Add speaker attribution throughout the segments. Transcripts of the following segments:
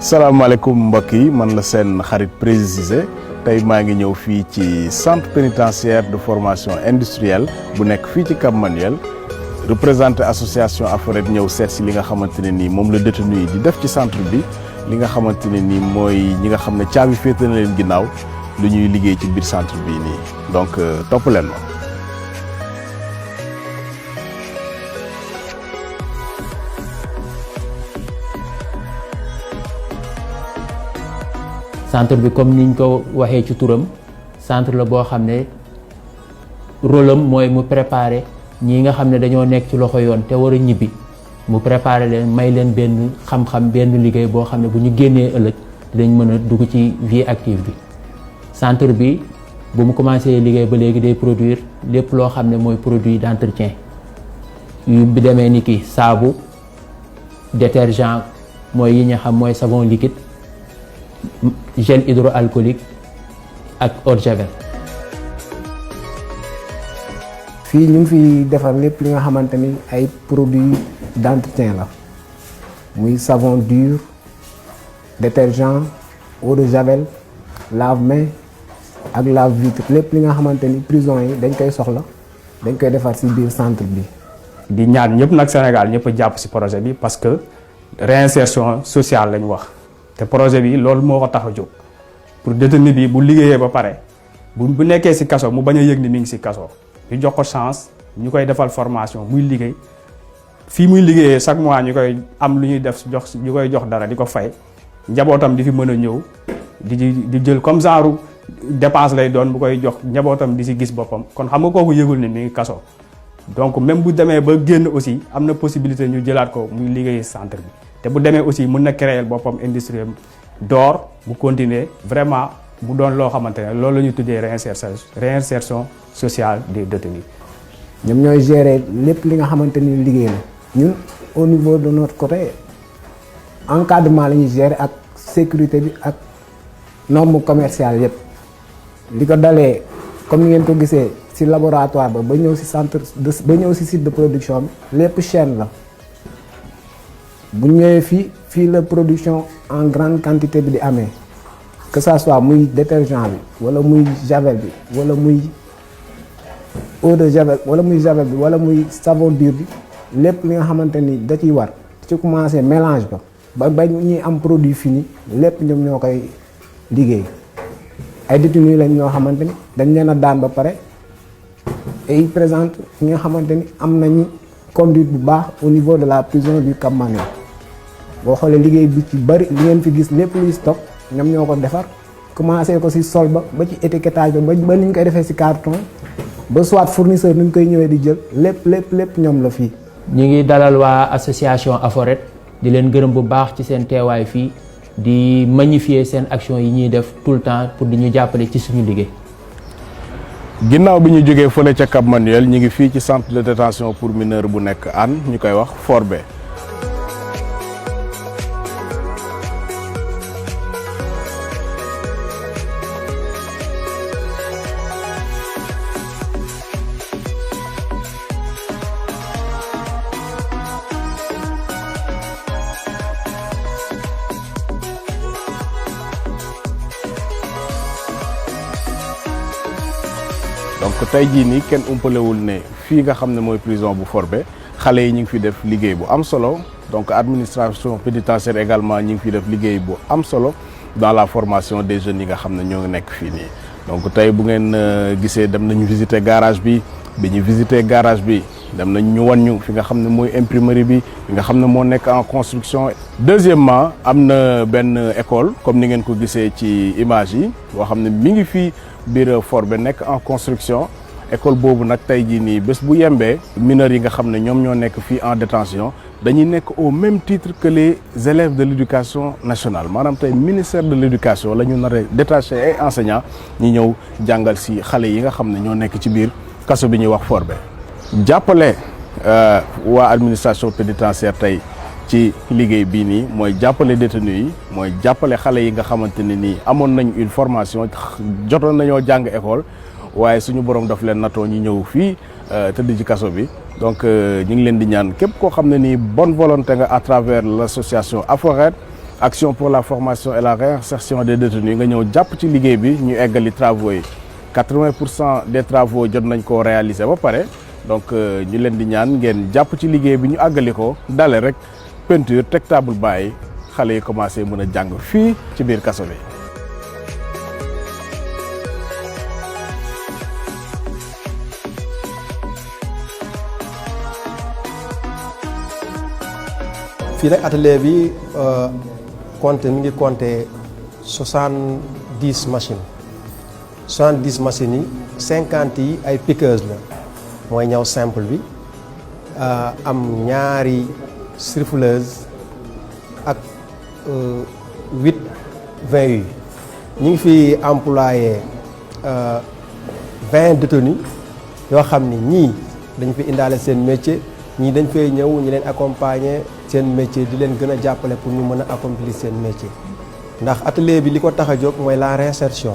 Speaker 1: salaamaaleykum mbokk yi man la seen xarit précisé tey maa ngi ñëw fii ci centre pénitentiaire de formation industrielle bu nekk fii ci Cap Manuel représenté association Aforet ñëw seet si li nga xamante ne nii moom la détenu yi di def ci centre bi li nga xamante ne nii mooy ñi nga xam ne caabi féete na leen ginnaaw lu ñuy liggéey ci biir centre bii nii donc topp leen ma.
Speaker 2: centre bi comme niñ ko waxee ci turam centre la boo xam ne rôle am mooy mu préparer ñi nga xam ne dañoo nekk ci loxo yoon te war a ñibbi mu préparer leen may leen benn xam-xam benn liggéey boo xam ne bu ñu génnee ëllëg dinañ mën a dugg ci vie active bi. centre bi bu mu commencé liggéey ba léegi day produire lépp loo xam ne mooy produit d'entretien yu bi demee ni ki saabu détergent mooy yi ñu xam mooy savon liquide gel hydroalcoolique ak eau de javel.
Speaker 3: fii ñu ngi fi defar lépp li nga xamante ni ay produits d'entretien la muy savon dur détergent eau de javel lave-mains ak lave-vitre lépp li nga xamante ni prison yi dañ koy soxla dañ koy defar ci biir centre bi.
Speaker 4: di ñaan ñëpp nag Sénégal ñëpp a jàpp ci projet bi parce que réinsertion sociale lañ wax. te projet bi loolu moo ko tax a jóg pour détenu bi bu liggéeyee ba pare bu nekkee ci kaso mu bañ a yëg ni mi ngi ci kaso ñu jox ko chance ñu koy defal formation muy liggéey fii muy liggéeyee chaque mois ñu koy am lu ñuy def jox ñu koy jox dara di ko fay njabootam di fi mën a ñëw di jël comme genre dépense lay doon bu koy jox njabootam di ci gis boppam kon xam nga kooku yëgul ni mi ngi kaso donc même bu demee ba génn aussi am na possibilité ñu jëlaat ko muy liggéey centre bi. te bu demee aussi mën na créer boppam industrie d'or bu continuer vraiment bu doon loo xamante ne loolu la ñuy tuddee réinsertion sociale des détenus.
Speaker 3: ñoom ñooy gérer lépp li nga xamante ni liggéey la ñun au niveau de notre côté encadrement la ñuy gérer ak sécurité bi ak norme commerciale yëpp li ko dalee comme ni ngeen ko gisee ci laboratoire ba ñëw ci centre ba ñëw ci site de production bi lépp chaîne la. bu ñëwee fii la production en grande quantité bi di amee que ça soit muy détergent bi wala muy javel bi wala muy eau de javel wala muy javel bi wala muy savon dur bi lépp li nga xamante ni da ciy war ci commencé mélange ba ñuy am produit fini lépp ñoom ñoo koy liggéey ay détenus lañ ñoo xamante ni dañ leen a daan ba pare et ils présentent ñi nga xamante ni am nañu conduite bu baax au niveau de la prison du Cap Manuel. boo xoolee liggéey bi ci bari li ngeen fi gis lépp luy stock ñoom ñoo ko defar commencé ko ci sol ba ci étiquetage ba ni ñu koy defee ci carton ba soit fournisseur ni ñu koy ñëwee di jël lépp ñoom la fii.
Speaker 2: ñu ngi dalal waa association Aforet di leen gërëm bu baax ci seen teewaay fii di magnifier seen action yi ñuy def tout le temps pour di ñu jàppale ci suñu liggéey.
Speaker 1: ginnaaw bi ñu jógee fële ca Cap Manuel ñu ngi fii ci centre de détention pour mineurs bu nekk Hann ñu koy wax Forbé. donc tey jii nii kenn umpalewul ne fii nga xam ne mooy prison bu Forbé xale yi ñu ngi fi def liggéey bu am solo donc administration pénitentiaire également ñu ngi fi def liggéey bu am solo dans la formation des jeunes yi nga xam ne ñoo ngi nekk fii nii. donc tey bu ngeen gisee dem nañu visiter garage bi ñu visiter garage bi dem nañ ñu wan ñu fi nga xam ne mooy imprimerie bi fi nga xam ne moo nekk en construction. deuxièmement am na benn école comme ni ngeen ko gisee ci image yi boo xam ne mi ngi fii biir Forbé nekk en construction école boobu nag tey jii nii bés bu yembee mineurs yi nga xam ne ñoom ñoo nekk fii en détention dañuy nekk au même titre que les élèves de l'éducation nationale maanaam tey ministère de l'éducation la ñu nar a détaché ay enseignants ñi ñëw jàngal ci xale yi nga xam ne ñoo nekk ci biir kaso bi ñuy wax Forbé. jàppale waa administration pénitentiaire tey ci liggéey bii nii mooy jàppale détenus yi mooy jàppale xale yi nga xamante ne nii amoon nañ une formation jotoon nañoo jàng école waaye suñu borom daf leen natoo ñu ñëw fii tëdd ci kaso bi donc ñu ngi leen di ñaan képp koo xam ne nii bonne volonté nga à travers l'association Aforet action pour la formation et la réinsertion des détenus nga ñëw jàpp ci liggéey bi ñu eggali travaux yi 80% des travaux jot nañ koo réaliser ba pare donc ñu leen di ñaan ngeen jàpp ci liggéey bi ñu àggali ko dale rek peinture teg table bàyyi xale yi commencé mën a jàng fii ci biir kaso bi.
Speaker 5: fii nag atelier bi compté mi ngi compté 70 machines 70 machines yi 50 yi ay piqueuse la mooy ñaw simple bi am ñaari strifuleuse ak 8 20 yi ñu ngi fi employé 20 détenus yoo xam ni ñii dañ fi indaale seen métier ñii dañ fay ñëw ñi leen accompagner seen métier di leen gën a jàppale pour ñu mën a accomplir seen métier ndax atelier bi li ko tax a jóg mooy la réinsertion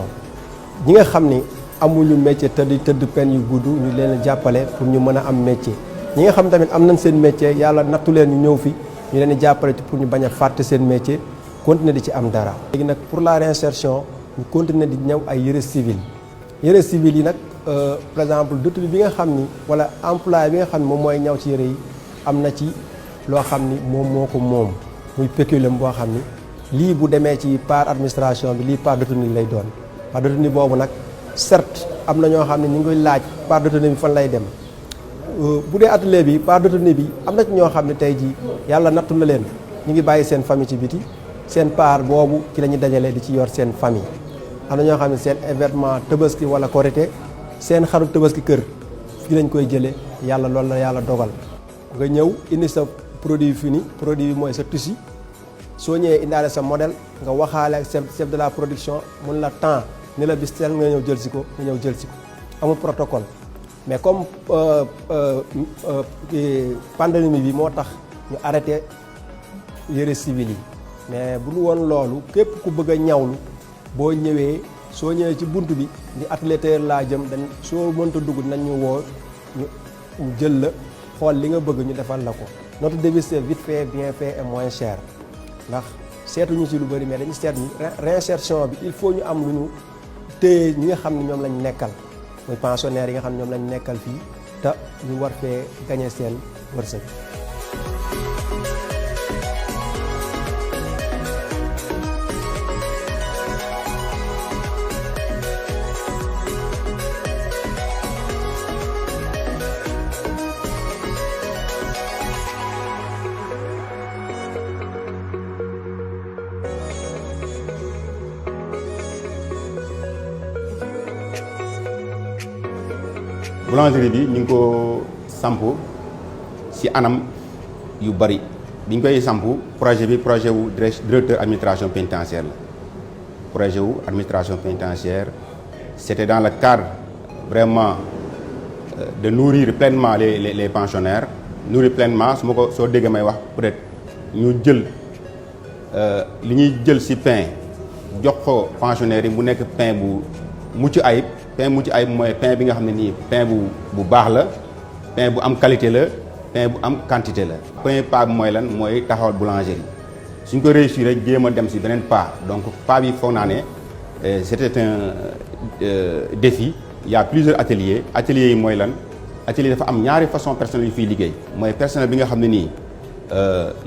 Speaker 5: ñi nga xam ni amuñu métier tëdd peine yu gudd ñu leen jàppale pour ñu mën a am métier ñi nga xam tamit am nañ seen métier yàlla nattu leen ñu ñëw fi ñu leen di jàppale pour ñu bañ a fàtte seen métier continuer di ci am dara. léegi nag pour la réinsertion ñu continuer di ñëw ay yëre civil yi nag par exemple détenu bi nga xam ni wala employé bi nga xam ni moom mooy ñaw ci yëre yi am na ci loo xam ni moom moo ko moom muy pécule boo xam ni lii bu demee ci part administration bi lii part détenu lay doon part détenu boobu nag certes am na ñoo xam ne ñu ngi koy laaj part détenu bi fan lay dem bu dee atelier bi part détenu bi am na ci ñoo xam ne tey jii yàlla nattu na leen ñu ngi bàyyi seen famille ci biti seen part boobu ci la ñuy dajale di ci yor seen famille am na ñoo xam ne seen événement Tabaski wala Korité seen xaru Tabaski kër fii lañ koy jëlee yàlla loolu la yàlla dogal nga ñëw indi sa produit fini produit bi mooy sa tissu soo ñëwee indaale sa modèle nga waxaale ak chef de la production mun la temps ni la bis teel nga ñëw jël si ko amul protocole mais comme pandémie bi moo tax ñu arrêté yëre civil yi mais bu dul woon loolu képp ku bëgg a ñawlu boo ñëwee soo ñëwee ci bunt bi di atelier tailleur laa jëm dañ soo mënta dugg nañ ñu woo ñu jël la xool li nga bëgg ñu defal la ko. notre devise c'est vite fait bien fait et moins cher ndax seetuñu ci lu bëri mais dañu seet ni réinsertion bi il faut ñu am lu ñu téye ñi nga xam ne ñoom lañ nekkal muy pensionnaires yi nga xam ne ñoom lañ nekkal fii te ñu war fee gagner seen wërsëg.
Speaker 6: boulangerie bi ñu ngi ko samp ci anam yu bari bi ñu koy samp projet wu directeur administration pénitentiaire la projet wu administration pénitentiaire c'était dans le cadre vraiment de nourrir pleinement les pensionnaires nourrir pleinement su ma ko soo déggee may wax peut-être ñu jël li ñuy jël ci pain jox ko pensionnaires yi mu nekk pain bu mucc ayib. pain mucc ayib mooy pain bi nga xam ne nii pain bu baax la pain bu am qualité la pain bu am quantité la. premier pas bi mooy lan mooy taxawal boulangerie suñ ko réussir rek jéem a dem ci beneen pas donc pas bi foog naa ne c'était un défi. Il y a plusieurs ateliers yi mooy lan atelier dafa am ñaari façon personnel yu fiy liggéey mooy personnel bi nga xam ne nii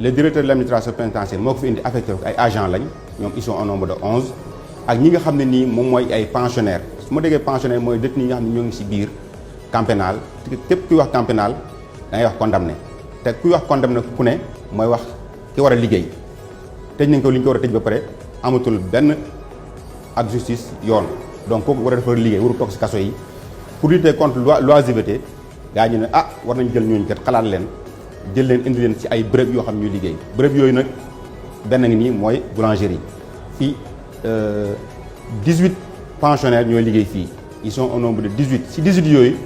Speaker 6: le directeur de l'administration pénitentiaire moo ko fi indi affecté ko ay agents lañ ñoom ils sont au nombre de 11 ak ñi nga xam ne nii moom mooy ay pensionnaires. su ma déggee pensionnaire mooy détenu yi nga xam ne ñoo ngi ci biir camp pénal képp kuy wax camp pénal da ngay wax condamné te kuy wax condamné ku ne mooy wax ki war a liggéey tëj nañ ko li ñu ko war a tëj ba pare amatul benn ak justice yoon donc kooku war a dafa liggéey waru toog ci kaso yi pour lutter contre l'oisiveté gaa ñu ne war nañ jël ñooñu kat xalaat leen jël leen indi leen ci ay bërëb yoo xam ne ñuy liggéey bërëb yooyu nag benn ngi nii mooy boulangerie fii 18 pensionnaires ñooy liggéey fii ils sont au nombre de 18 ci 18 yooyu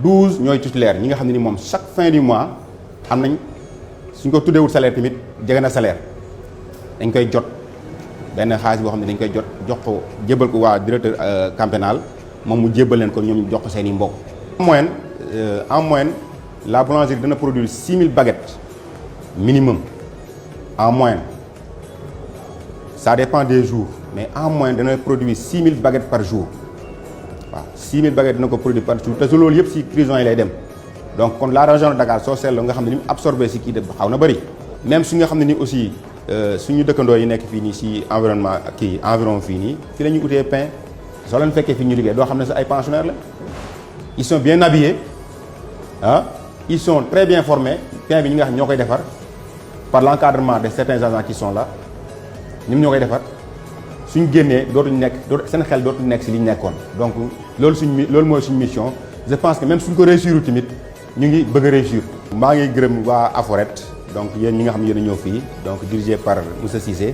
Speaker 6: 12 ñooy titulaires ñi nga xam ne ni moom chaque fin du mois am nañ suñ ko tuddeewul salaire tamit jege na salaire dañ koy jot benn xaalis boo xam ne dañ koy jot jox ko jébal ko waa directeur camp pénal moom mu jébal leen ko ñoom ñu jox ko seen i mbokk. en moyenne la boulangerie dana produire 6000 baguettes minimum en moyenne ça dépend des jours mais en moyenne dana produire 6000 baguettes par jour waaw 6000 baguettes dina ko produire par jour te su loolu yëpp si prison yi lay dem donc kon la région de Dakar soo seetloo nga xam ne ni mu absorbé si kii de xaw na bëri même su nga xam ne ni aussi suñu dëkkandoo yi nekk fii nii si environnement kii environ fii nii fii la ñuy utee pain soo leen fekkee fii ñu liggéey doo xam ne sax ay pensionnaires la ils sont bien habillés ah ils sont très bien formés pain bi ñi nga xam ñoo koy defar par l'encadrement de certains agents qui sont là ñoom ñoo koy defar suñ génnee dootuñ nekk seen xel dootuñ nekk si li ñu nekkoon donc loolu mooy suñu mission je pense que même suñ ko réussir tamit ñu ngi bëgg a réussir. maa ngi gërëm waa Aforet donc yéen ñi nga xam ne yéen a ñëw fii donc dirigé par monsieur Cissé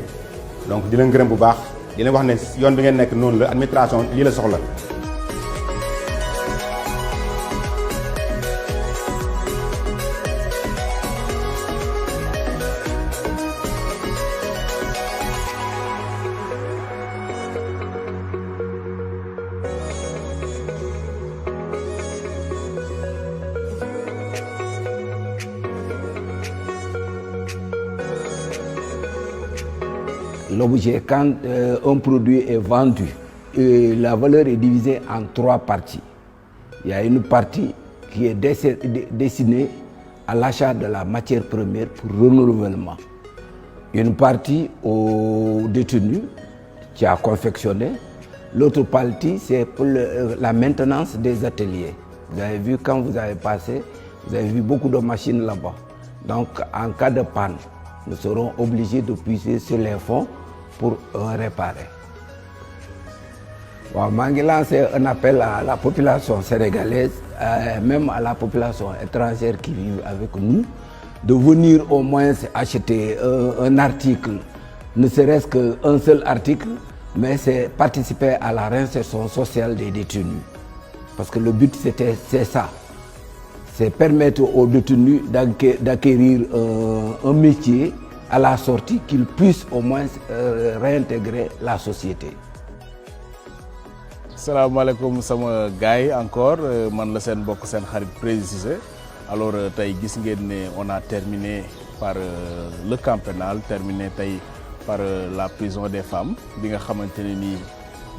Speaker 6: donc di leen gërëm bu baax di leen wax ne yoon bi ngeen nekk noonu la administration lii la soxla.
Speaker 7: L'objet, quand un produit est vendu, la valeur est divisée en 3 parties. Il y a une partie qui est destinée à l'achat de la matière première pour renouvellement. Une partie au détenu qui a confectionné. L'autre partie, c'est pour la maintenance des ateliers. Vous avez vu, quand vous avez passé, vous avez vu beaucoup de machines là-bas. Donc, en cas de panne, nous serons obligés de puiser sur les fonds pour réparer. Bon, je vais lancer un appel à la population sénégalaise, même à la population étrangère qui vit avec nous, de venir au moins acheter un article, ne serait-ce qu'un seul article, mais c'est participer à la réinsertion sociale des détenus. Parce que le but, c'est ça. C'est permettre aux détenus d'acquérir un métier à la sortie, qu'ils puissent au moins réintégrer la société.
Speaker 1: salaamaaleykum sama gars yi encore man la seen mbokk seen xarit Prési Cissé alors tey gis ngeen ne on a terminé par le camp pénal terminé tey par la prison des femmes bi nga xamante ne nii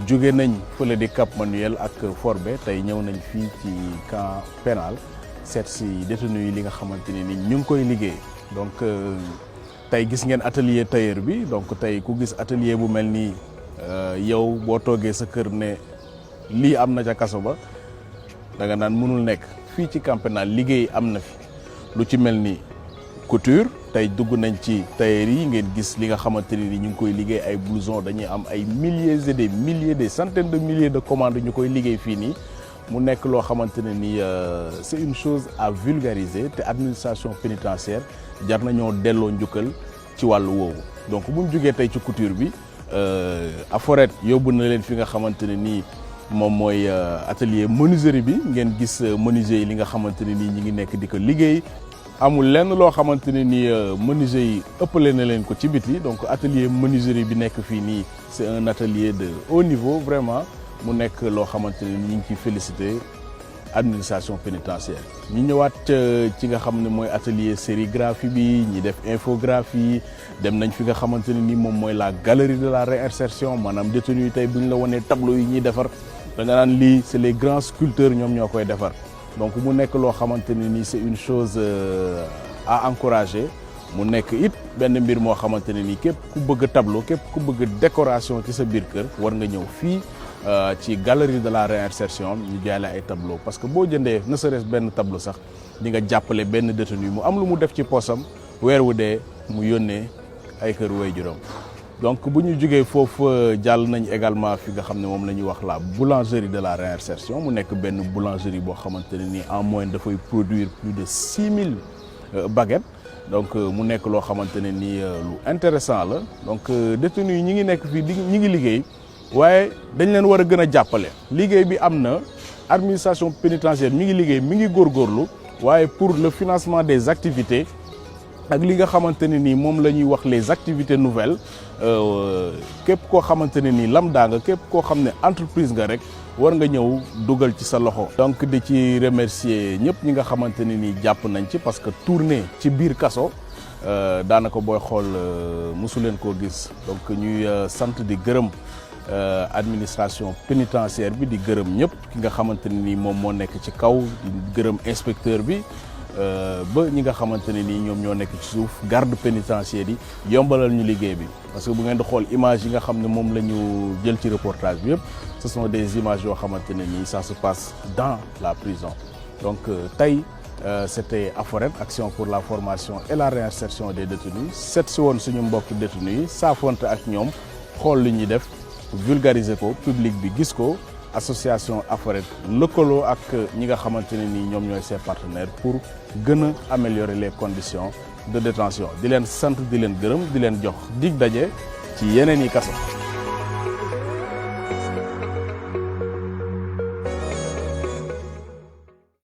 Speaker 1: jóge nañ fële di Cap Manuel ak Forbé tey ñëw nañ fii ci camp pénal seet si détenus yi li nga xamante ne ni ñu ngi koy liggéey donc tey gis ngeen atelier tailleur bi donc tey ku gis atelier bu mel nii yow boo toogee sa kër ne lii am na ca kaso ba da nga naan mënul nekk fii ci camp pénal liggéey am na fi lu ci mel ni couture tey dugg nañ ci tailleur yi ngeen gis li nga xamante ni ñu ngi koy liggéey ay blouson dañuy am ay milliers et des milliers des centaines de milliers de commandes ñu koy liggéey fii nii mu nekk loo xamante ne ni c'est une chose à vulgariser te administration pénitentiaire jar nañoo delloo njukkal ci wàllu woowu donc bu ñu jógee tey ci couture bi Aforet yóbbu na leen fi nga xamante ne nii moom mooy atelier menuiserie bi ngeen gis menuisier yi li nga xamante ne nii ñi ngi nekk di ko liggéey amul lenn loo xamante ne nii menuisier yi ëppale na leen ko ci biti donc atelier menuiserie bi nekk fii nii c'est un atelier de haut niveau vraiment mu nekk loo xamante ne ñu ngi ciy féliciter administration pénitentiaire ñu ñëwaat ci nga xam ne mooy atelier sérigraphie bi ñi def infographie dem nañ fi nga xamante ne ni moom mooy la galerie de la réinsertion maanaam détenu yi tey bu ñu la wanee tableau yi ñuy defar da nga naan lii c'est les grands sculpteurs ñoom ñoo koy defar donc mu nekk loo xamante ne ni c'est une chose à encourager mu nekk it benn mbir moo xamante ne ni képp ku bëgg tableau képp ku bëgg décoration ci sa biir kër war nga ñëw fii ci galerie de la réinsertion ñu jaay la ay tableau parce que boo jëndee ne serait-ce benn tableau sax di nga jàppale benn détenu mu am lu mu def ci poosam weer wu dee mu yónnee ay kër waajuram donc bu ñu jógee foofu jàll nañ également fi nga xam ne moom la ñuy wax la boulangerie de la réinsertion mu nekk benn boulangerie boo xamante ne ni en moyenne dafay produire plus de 6000 baguettes donc mu nekk loo xamante ne ni lu intéressant la donc détenus yi ñi ngi nekk fii ñi ngi liggéey waaye dañ leen war a gën a jàppale liggéey bi am na administration pénitentiaire mi ngi liggéey mi ngi góorgóorlu waaye pour le financement des activités ak li nga xamante ne nii moom la ñuy wax les activités nouvelles képp koo xamante ne nii lambda nga képp koo xam ne entreprise nga rek war nga ñëw dugal ci sa loxo. donc di ci remercier ñëpp ñi nga xamante ne nii jàpp nañ ci parce que tourner ci biir kaso daanaka booy xool mosu leen koo gis donc ñuy sant di gërëm administration pénitentiaire bi di gërëm ñëpp ki nga xamante ne ni moom moo nekk ci kaw di gërëm inspecteur bi ba ñi nga xamante ne ni ñoom ñoo nekk ci suuf garde pénitentiaire yi yombalal ñu liggéey bi parce que bu ngeen di xool image yi nga xam ne moom la ñu jël ci reportage bi yëpp ce sont des images yoo xamante ne nii ça se passe dans la prison donc tey c'était AFORET Action pour la formation et la réinsertion des détenus seet si woon suñu mbokk détenus yi saafonte ak ñoom xool li ñuy def vulgariser ko public bi gis ko association AFORET lëkkaloo ak ñi nga xamante ne nii ñoom ñooy ses partenaires pour gën a améliorer les conditions de détention di leen sant di leen gërëm di leen jox dig daje ci yeneen yi kaso